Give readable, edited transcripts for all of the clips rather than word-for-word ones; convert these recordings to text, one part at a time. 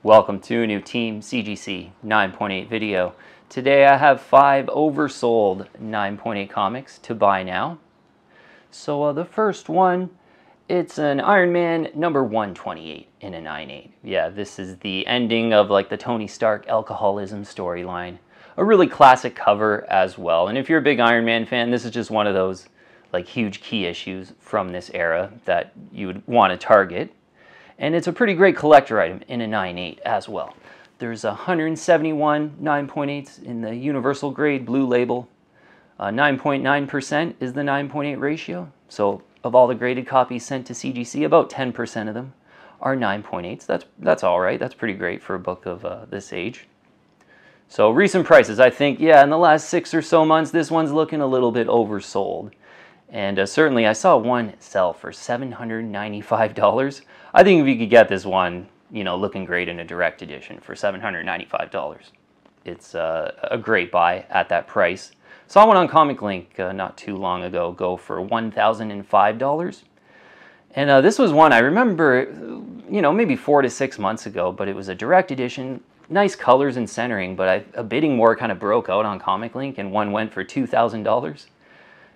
Welcome to a new Team CGC 9.8 video. Today I have 5 oversold 9.8 comics to buy now. So the first one, it's an Iron Man number 128 in a 9.8. Yeah, this is the ending of like the Tony Stark alcoholism storyline. A really classic cover as well. And if you're a big Iron Man fan, this is just one of those like huge key issues from this era that you would want to target. And it's a pretty great collector item in a 9.8 as well. There's 171 9.8s in the universal grade blue label. 9.9% is the 9.8 ratio. So of all the graded copies sent to CGC, about 10% of them are 9.8s. That's all right. That's pretty great for a book of this age. So recent prices, I think, yeah, in the last 6 or so months, this one's looking a little bit oversold. And certainly I saw one sell for $795. I think if you could get this one, you know, looking great in a direct edition for $795, it's a great buy at that price. Saw one on Comic Link not too long ago go for $1,005. And this was one I remember, you know, maybe 4 to 6 months ago, but it was a direct edition, nice colors and centering, but a bidding war kind of broke out on Comic Link and one went for $2,000.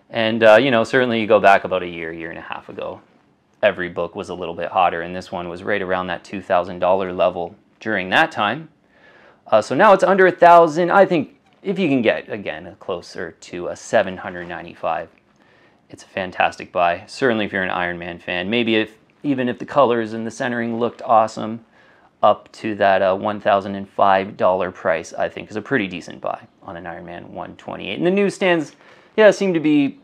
And, you know, certainly you go back about a year and a half ago, every book was a little bit hotter, and this one was right around that $2,000 level during that time. So now it's under $1,000. I think if you can get, again, closer to a $795, it's a fantastic buy. Certainly if you're an Iron Man fan. Maybe even if the colors and the centering looked awesome, up to that $1,005 price, I think is a pretty decent buy on an Iron Man 128. And the newsstands, yeah, seem to be,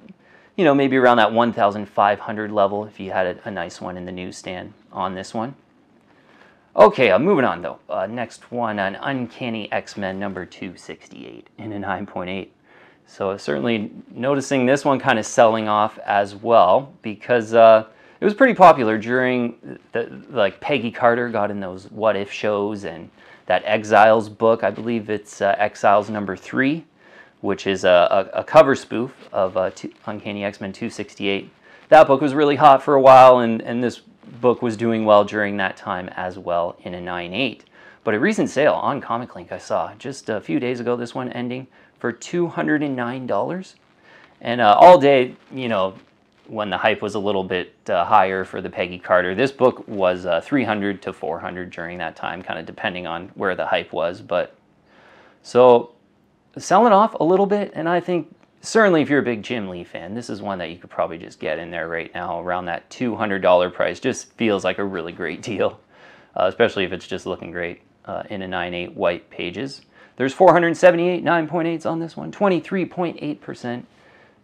you know, maybe around that 1,500 level if you had a nice one in the newsstand on this one. Okay, moving on though. Next one, an Uncanny X-Men number 268 in a 9.8. So certainly noticing this one kind of selling off as well because it was pretty popular during like Peggy Carter got in those What If shows and that Exiles book. I believe it's Exiles number 3. Which is a cover spoof of Uncanny X-Men 268. That book was really hot for a while, and this book was doing well during that time as well in a 9.8. But a recent sale on Comic Link I saw just a few days ago, this one ending for $209. And all day, you know, when the hype was a little bit higher for the Peggy Carter, this book was $300 to $400 during that time, kind of depending on where the hype was. But so selling off a little bit, and I think certainly if you're a big Jim Lee fan, this is one that you could probably just get in there right now around that $200 price. Just feels like a really great deal, especially if it's just looking great in a 9.8 white pages. There's 478 9.8s on this one, 23.8%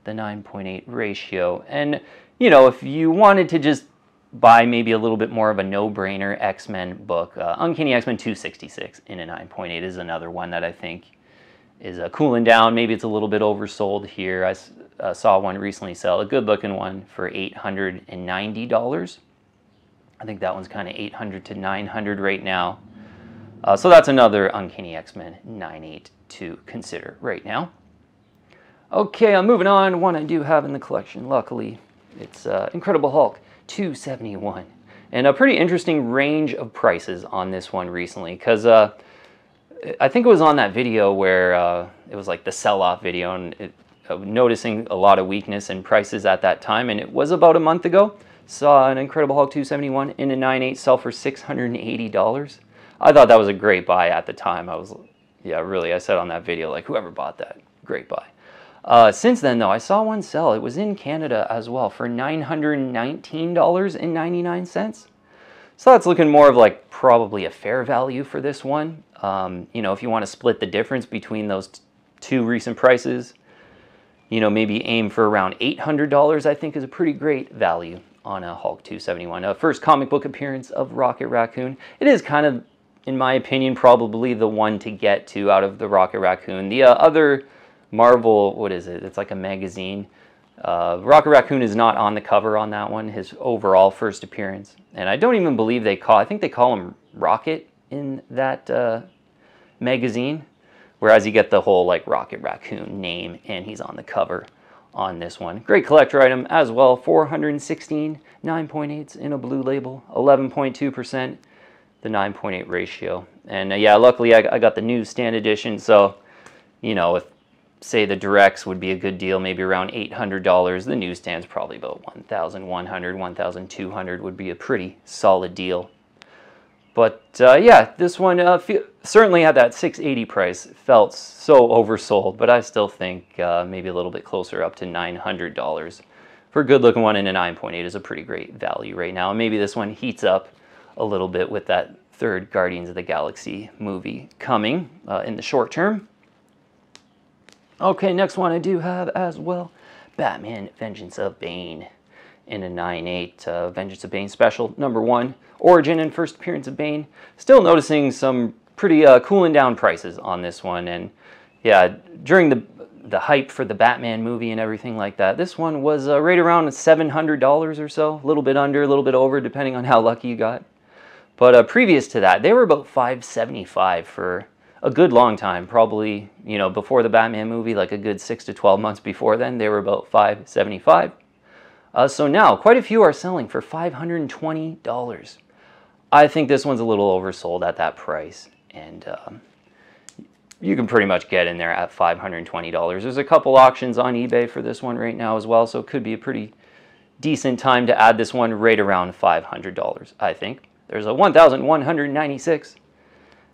the 9.8 ratio. And you know, if you wanted to just buy maybe a little bit more of a no-brainer X-Men book, Uncanny X-Men 266 in a 9.8 is another one that I think is cooling down. Maybe it's a little bit oversold here. I saw one recently sell, a good looking one, for $890. I think that one's kind of $800 to $900 right now. So that's another Uncanny X-Men 9.8 to consider right now. Okay, I'm moving on. One I do have in the collection, luckily. It's Incredible Hulk 271. And a pretty interesting range of prices on this one recently, because I think it was on that video where it was like the sell-off video, and noticing a lot of weakness in prices at that time, and it was about a month ago. Saw an Incredible Hulk 271 in a 9.8 sell for $680. I thought that was a great buy at the time. Yeah, really, I said on that video, like, whoever bought that, great buy. Since then, though, I saw one sell. It was in Canada as well for $919.99. So that's looking more of like probably a fair value for this one. You know, if you want to split the difference between those two recent prices, you know, maybe aim for around $800, I think is a pretty great value on a Hulk 271. First comic book appearance of Rocket Raccoon. It is kind of, in my opinion, probably the one to get to out of the Rocket Raccoon. The other Marvel, what is it? It's like a magazine. Rocket Raccoon is not on the cover on that one, his overall first appearance. And I don't even believe I think they call him Rocket in that magazine. Whereas you get the whole like Rocket Raccoon name, and he's on the cover on this one. Great collector item as well. 416 9.8s in a blue label, 11.2%. The 9.8 ratio And yeah, luckily I got the newsstand edition, so, you know, if, say, the directs would be a good deal, maybe around $800, the newsstand's probably about $1,100, $1,200 would be a pretty solid deal. But yeah, this one certainly at that $680 price felt so oversold, but I still think maybe a little bit closer, up to $900 for a good looking one, and a 9.8 is a pretty great value right now. And maybe this one heats up a little bit with that third Guardians of the Galaxy movie coming in the short term. Okay, next one I do have as well, Batman Vengeance of Bane in a 9.8, Vengeance of Bane Special #1, origin and first appearance of Bane. Still noticing some pretty cooling down prices on this one, and yeah, during the hype for the Batman movie and everything like that, this one was right around $700 or so, a little bit under, a little bit over, depending on how lucky you got. But previous to that, they were about $575 for a good long time, probably, you know, before the Batman movie, like a good 6 to 12 months before then, they were about $575. So now, quite a few are selling for $520. I think this one's a little oversold at that price, and you can pretty much get in there at $520. There's a couple auctions on eBay for this one right now as well, so it could be a pretty decent time to add this one right around $500, I think. There's a 1,196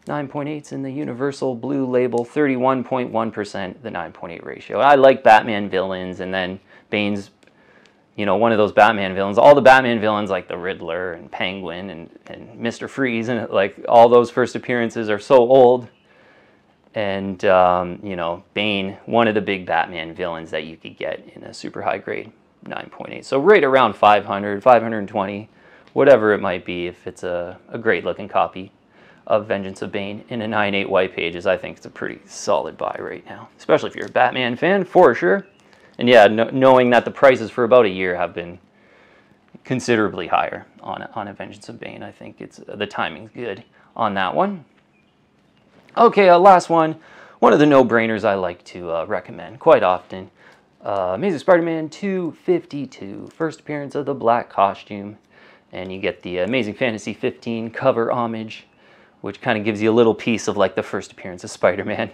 9.8s in the Universal Blue Label, 31.1%, the 9.8 ratio. I like Batman villains, and then Bane's, you know, one of those Batman villains. All the Batman villains, like the Riddler and Penguin and Mr. Freeze, and like all those first appearances are so old. And, you know, Bane, one of the big Batman villains that you could get in a super high grade 9.8. So right around 500, 520, whatever it might be, if it's a great looking copy of Vengeance of Bane in a 9.8 white pages, I think it's a pretty solid buy right now, especially if you're a Batman fan, for sure. And yeah, knowing that the prices for about a year have been considerably higher on a Vengeance of Bane, I think the timing's good on that one. Okay, last one of the no-brainers I like to recommend quite often. Amazing Spider-Man 252, first appearance of the black costume, and you get the Amazing Fantasy 15 cover homage, which kind of gives you a little piece of like the first appearance of Spider-Man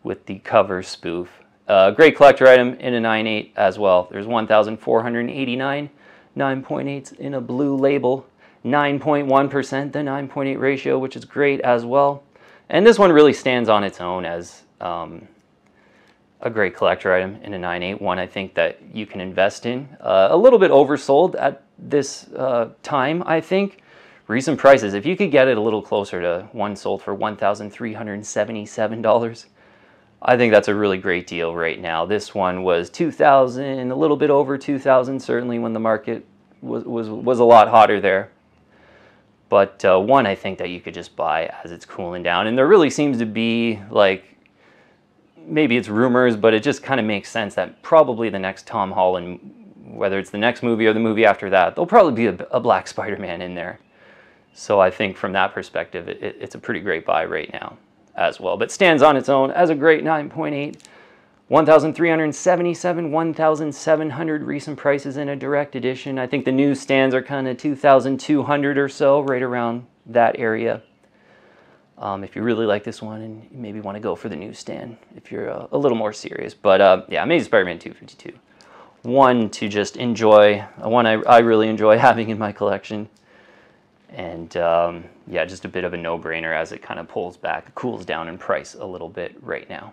with the cover spoof. Great collector item in a 9.8 as well. There's 1,489 9.8s in a blue label, 9.1%, the 9.8 ratio, which is great as well. And this one really stands on its own as a great collector item in a 9.8, one I think that you can invest in. A little bit oversold at this time, I think. Recent prices, if you could get it a little closer to one sold for $1,377, I think that's a really great deal right now. This one was $2,000, a little bit over $2,000, certainly when the market was a lot hotter there. But one I think that you could just buy as it's cooling down. And there really seems to be, like, maybe it's rumors, but it just kind of makes sense that probably the next Tom Holland, whether it's the next movie or the movie after that, there'll probably be a black Spider-Man in there. So I think from that perspective, it's a pretty great buy right now as well. But stands on its own as a great 9.8. 1,377, 1,700 recent prices in a direct edition. I think the newsstands are kind of 2,200 or so, right around that area. If you really like this one and you maybe want to go for the newsstand if you're a little more serious. But yeah, Amazing Spider-Man 252. One to just enjoy, one I really enjoy having in my collection. And yeah, just a bit of a no-brainer as it kind of pulls back, cools down in price a little bit right now.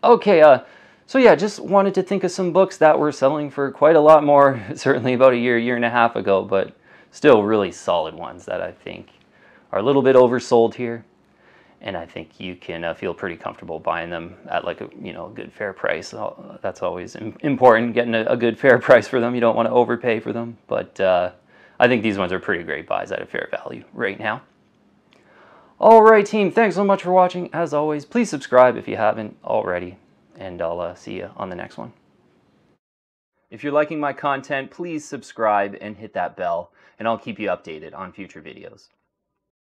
Okay, so yeah, just wanted to think of some books that were selling for quite a lot more, certainly about a year and a half ago, but still really solid ones that I think are a little bit oversold here. And I think you can feel pretty comfortable buying them at like a good fair price. That's always important, getting a good fair price for them. You don't want to overpay for them, but I think these ones are pretty great buys at a fair value right now. Alright team, thanks so much for watching. As always, please subscribe if you haven't already, and I'll see you on the next one. If you're liking my content, please subscribe and hit that bell, and I'll keep you updated on future videos.